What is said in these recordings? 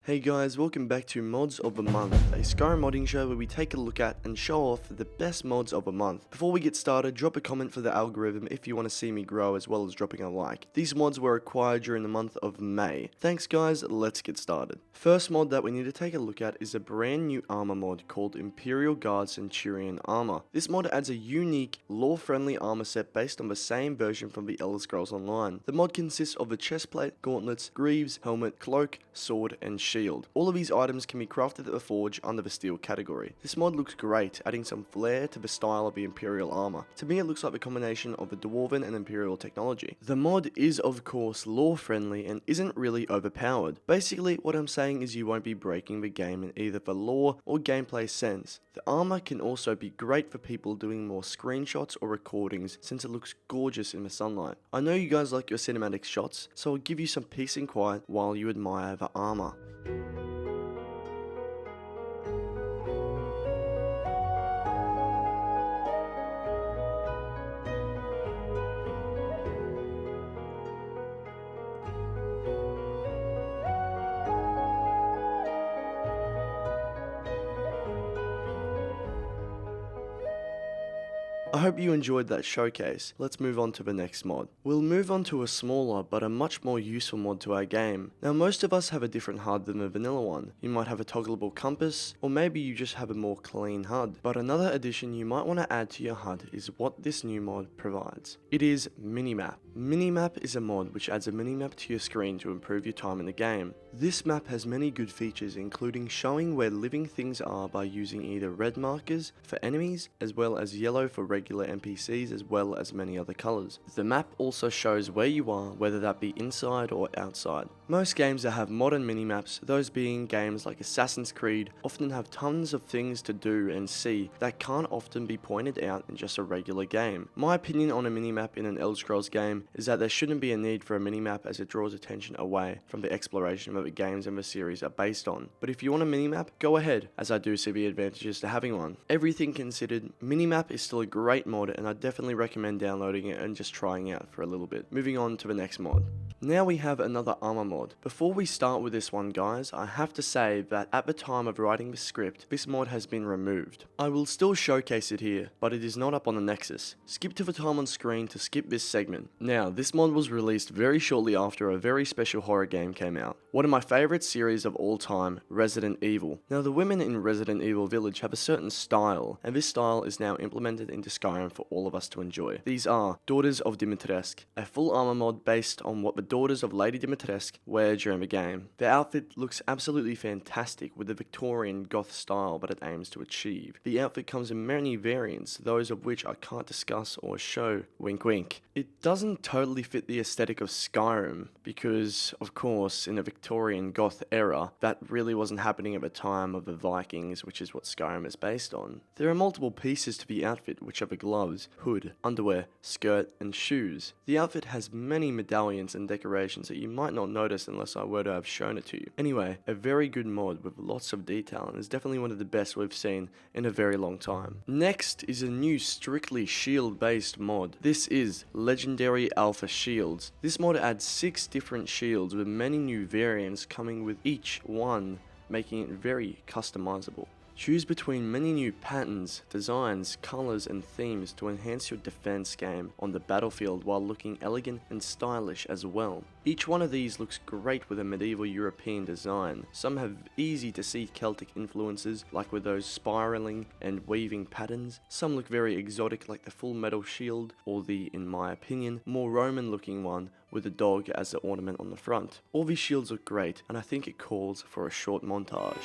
Hey guys, welcome back to Mods of the Month, a Skyrim modding show where we take a look at and show off the best mods of the month. Before we get started, drop a comment for the algorithm if you want to see me grow, as well as dropping a like. These mods were acquired during the month of May. Thanks guys, let's get started. First mod that we need to take a look at is a brand new armor mod called Imperial Guard Centurion Armour. This mod adds a unique, lore-friendly armor set based on the same version from the Elder Scrolls Online. The mod consists of a chestplate, gauntlets, greaves, helmet, cloak, sword, and shield. All of these items can be crafted at the forge under the steel category. This mod looks great, adding some flair to the style of the Imperial armor. To me it looks like the combination of the Dwarven and Imperial technology. The mod is of course lore friendly and isn't really overpowered. Basically what I'm saying is you won't be breaking the game in either the lore or gameplay sense. The armor can also be great for people doing more screenshots or recordings since it looks gorgeous in the sunlight. I know you guys like your cinematic shots, so I'll give you some peace and quiet while you admire the armor. I hope you enjoyed that showcase. Let's move on to the next mod. We'll move on to a smaller but a much more useful mod to our game. Now most of us have a different HUD than the vanilla one. You might have a toggleable compass, or maybe you just have a more clean HUD. But another addition you might want to add to your HUD is what this new mod provides. It is Minimap. Minimap is a mod which adds a minimap to your screen to improve your time in the game. This map has many good features, including showing where living things are by using either red markers for enemies as well as yellow for regular NPCs, as well as many other colours. The map also shows where you are, whether that be inside or outside. Most games that have modern minimaps, those being games like Assassin's Creed, often have tons of things to do and see that can't often be pointed out in just a regular game. My opinion on a minimap in an Elder Scrolls game is that there shouldn't be a need for a minimap, as it draws attention away from the exploration that the games in the series are based on. But if you want a minimap, go ahead, as I do see the advantages to having one. Everything considered, minimap is still a great mod, and I definitely recommend downloading it and just trying out for a little bit. Moving on to the next mod. Now we have another armor mod. Before we start with this one guys, I have to say that at the time of writing the script, this mod has been removed. I will still showcase it here, but it is not up on the Nexus. Skip to the time on screen to skip this segment. Now, this mod was released very shortly after a very special horror game came out. One of my favourite series of all time, Resident Evil. Now the women in Resident Evil Village have a certain style, and this style is now implemented into Skyrim for all of us to enjoy. These are Daughters of Dimitrescu, a full armor mod based on what the daughters of Lady Dimitrescu wear during the game. The outfit looks absolutely fantastic with the Victorian goth style that it aims to achieve. The outfit comes in many variants, those of which I can't discuss or show, wink wink. It doesn't totally fit the aesthetic of Skyrim, because of course in the Victorian goth era, that really wasn't happening at the time of the Vikings, which is what Skyrim is based on. There are multiple pieces to the outfit, which are the gloves, hood, underwear, skirt, and shoes. The outfit has many medallions and decorations that you might not notice unless I were to have shown it to you. Anyway, a very good mod with lots of detail, and is definitely one of the best we've seen in a very long time. Next is a new strictly shield based mod. This is Legendary Alpha Shields. This mod adds 6 different shields with many new variants coming with each one, making it very customizable. Choose between many new patterns, designs, colours and themes to enhance your defense game on the battlefield while looking elegant and stylish as well. Each one of these looks great with a medieval European design. Some have easy to see Celtic influences, like with those spiraling and weaving patterns. Some look very exotic, like the full metal shield, or the, in my opinion, more Roman looking one with a dog as the ornament on the front. All these shields look great, and I think it calls for a short montage.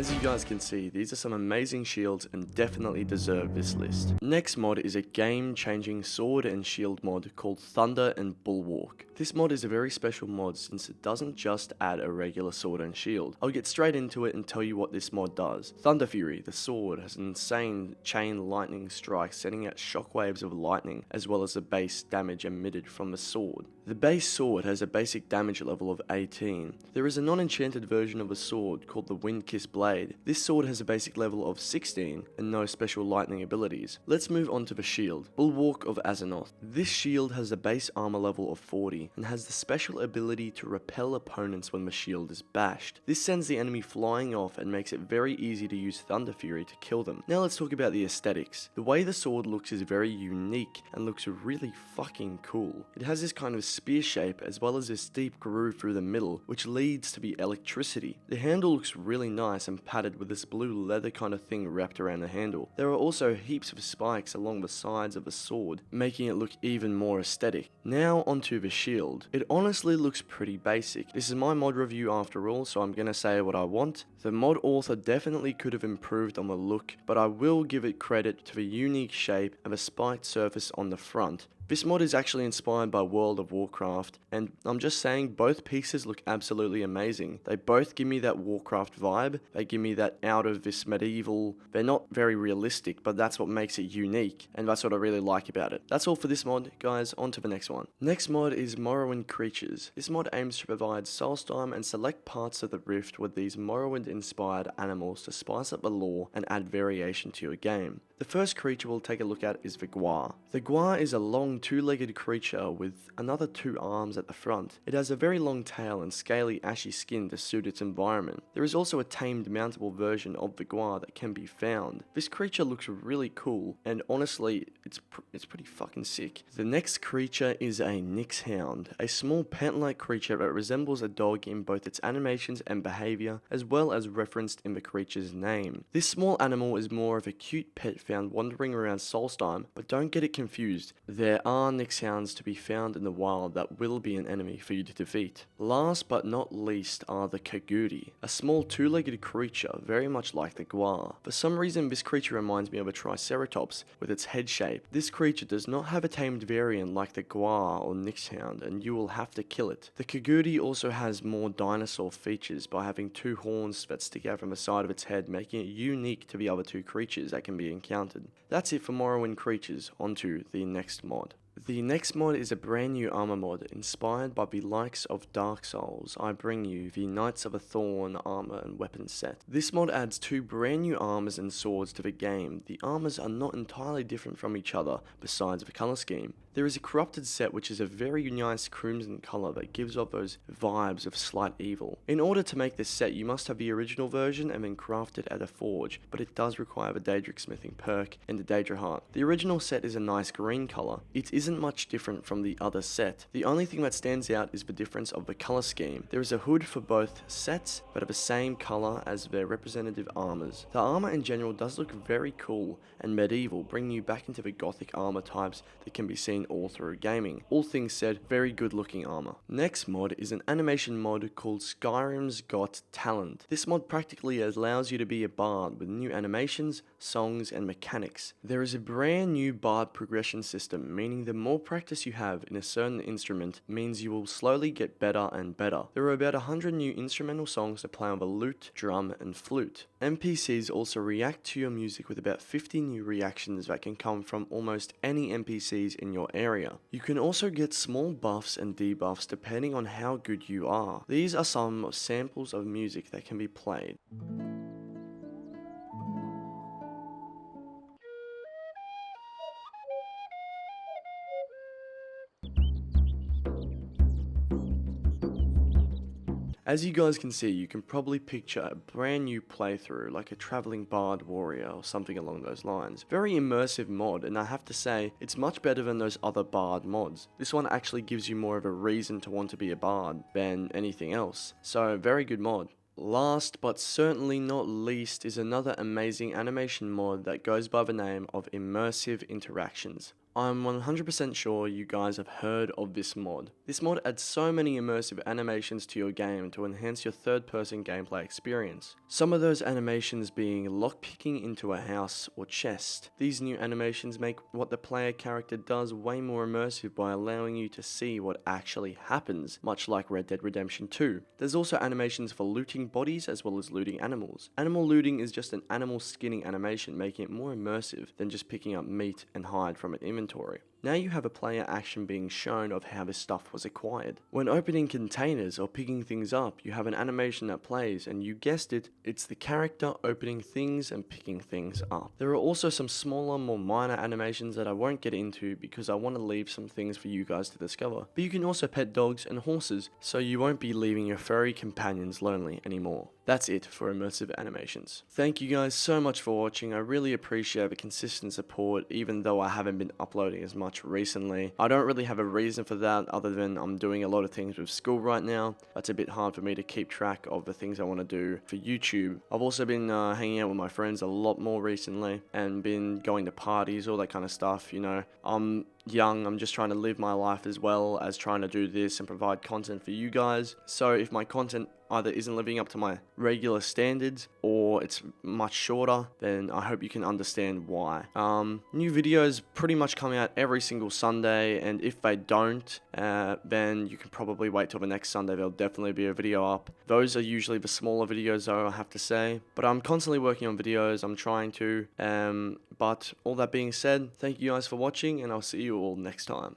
As you guys can see, these are some amazing shields and definitely deserve this list. Next mod is a game-changing sword and shield mod called Thunder and Bulwark. This mod is a very special mod since it doesn't just add a regular sword and shield. I'll get straight into it and tell you what this mod does. Thunderfury, the sword, has an insane chain lightning strike sending out shockwaves of lightning as well as the base damage emitted from the sword. The base sword has a basic damage level of 18. There is a non-enchanted version of the sword called the Windkiss Blade. This sword has a basic level of 16 and no special lightning abilities. Let's move on to the shield. Bulwark of Azzinoth. This shield has a base armor level of 40 and has the special ability to repel opponents when the shield is bashed. This sends the enemy flying off and makes it very easy to use Thunderfury to kill them. Now let's talk about the aesthetics. The way the sword looks is very unique and looks really fucking cool. It has this kind of spear shape as well as a steep groove through the middle which leads to the electricity. The handle looks really nice and padded with this blue leather kind of thing wrapped around the handle. There are also heaps of spikes along the sides of the sword, making it look even more aesthetic. Now onto the shield. It honestly looks pretty basic. This is my mod review after all, so I'm gonna say what I want. The mod author definitely could have improved on the look, but I will give it credit to the unique shape and the spiked surface on the front. This mod is actually inspired by World of Warcraft, and I'm just saying both pieces look absolutely amazing. They both give me that Warcraft vibe, they give me that out of this medieval, they're not very realistic, but that's what makes it unique, and that's what I really like about it. That's all for this mod, guys, on to the next one. Next mod is Morrowind Creatures. This mod aims to provide Soulstime and select parts of the Rift with these Morrowind-inspired animals to spice up the lore and add variation to your game. The first creature we'll take a look at is the Gwar. The Gwar is a long two-legged creature with another two arms at the front. It has a very long tail and scaly ashy skin to suit its environment. There is also a tamed mountable version of the Gwar that can be found. This creature looks really cool and honestly it's pretty fucking sick. The next creature is a Nyx Hound, a small pant-like creature that resembles a dog in both its animations and behavior as well as referenced in the creature's name. This small animal is more of a cute pet found wandering around Solstheim, but don't get it confused. There are Nyx Hounds to be found in the wild that will be an enemy for you to defeat. Last but not least are the Kaguri, a small two-legged creature very much like the Gwar. For some reason this creature reminds me of a Triceratops with its head shape. This creature does not have a tamed variant like the Gwar or Nyx Hound and you will have to kill it. The Kaguri also has more dinosaur features by having two horns that stick out from the side of its head, making it unique to the other two creatures that can be encountered. That's it for Morrowind Creatures, onto the next mod. The next mod is a brand new armor mod inspired by the likes of Dark Souls. I bring you the Knights of a Thorn armor and weapon set. This mod adds two brand new armors and swords to the game. The armors are not entirely different from each other besides the color scheme. There is a corrupted set which is a very nice crimson color that gives off those vibes of slight evil. In order to make this set you must have the original version and then craft it at a forge, but it does require the Daedric smithing perk and the Daedra heart. The original set is a nice green color. It isn't much different from the other set. The only thing that stands out is the difference of the color scheme. There is a hood for both sets but of the same color as their representative armors. The armor in general does look very cool and medieval, bringing you back into the gothic armor types that can be seen all through gaming. All things said, very good looking armor. Next mod is an animation mod called Skyrim's Got Talent. This mod practically allows you to be a bard with new animations, songs and mechanics. There is a brand new bard progression system, meaning the more practice you have in a certain instrument means you will slowly get better and better. There are about 100 new instrumental songs to play on the lute, drum and flute. NPCs also react to your music with about 50 new reactions that can come from almost any NPCs in your area. You can also get small buffs and debuffs depending on how good you are. These are some samples of music that can be played. As you guys can see, you can probably picture a brand new playthrough, like a traveling bard warrior or something along those lines. Very immersive mod, and I have to say, it's much better than those other bard mods. This one actually gives you more of a reason to want to be a bard than anything else. So, very good mod. Last but certainly not least is another amazing animation mod that goes by the name of Immersive Interactions. I'm 100% sure you guys have heard of this mod. This mod adds so many immersive animations to your game to enhance your third-person gameplay experience. Some of those animations being lockpicking into a house or chest. These new animations make what the player character does way more immersive by allowing you to see what actually happens, much like Red Dead Redemption 2. There's also animations for looting bodies as well as looting animals. Animal looting is just an animal skinning animation, making it more immersive than just picking up meat and hide from an inventory. Now you have a player action being shown of how this stuff was acquired. When opening containers or picking things up, you have an animation that plays, and you guessed it, it's the character opening things and picking things up. There are also some smaller, more minor animations that I won't get into because I want to leave some things for you guys to discover. But you can also pet dogs and horses, so you won't be leaving your furry companions lonely anymore. That's it for immersive animations. Thank you guys so much for watching. I really appreciate the consistent support, even though I haven't been uploading as much recently. I don't really have a reason for that other than I'm doing a lot of things with school right now. That's a bit hard for me to keep track of the things I want to do for YouTube. I've also been hanging out with my friends a lot more recently and been going to parties, all that kind of stuff, you know. I'm young, I'm just trying to live my life as well as trying to do this and provide content for you guys. So if my content either isn't living up to my regular standards or it's much shorter, then I hope you can understand why. New videos pretty much come out every single Sunday, and if they don't, then you can probably wait till the next Sunday. There'll definitely be a video up. Those are usually the smaller videos though, I have to say, but I'm constantly working on videos. I'm trying to, but all that being said, thank you guys for watching, and I'll see you all next time.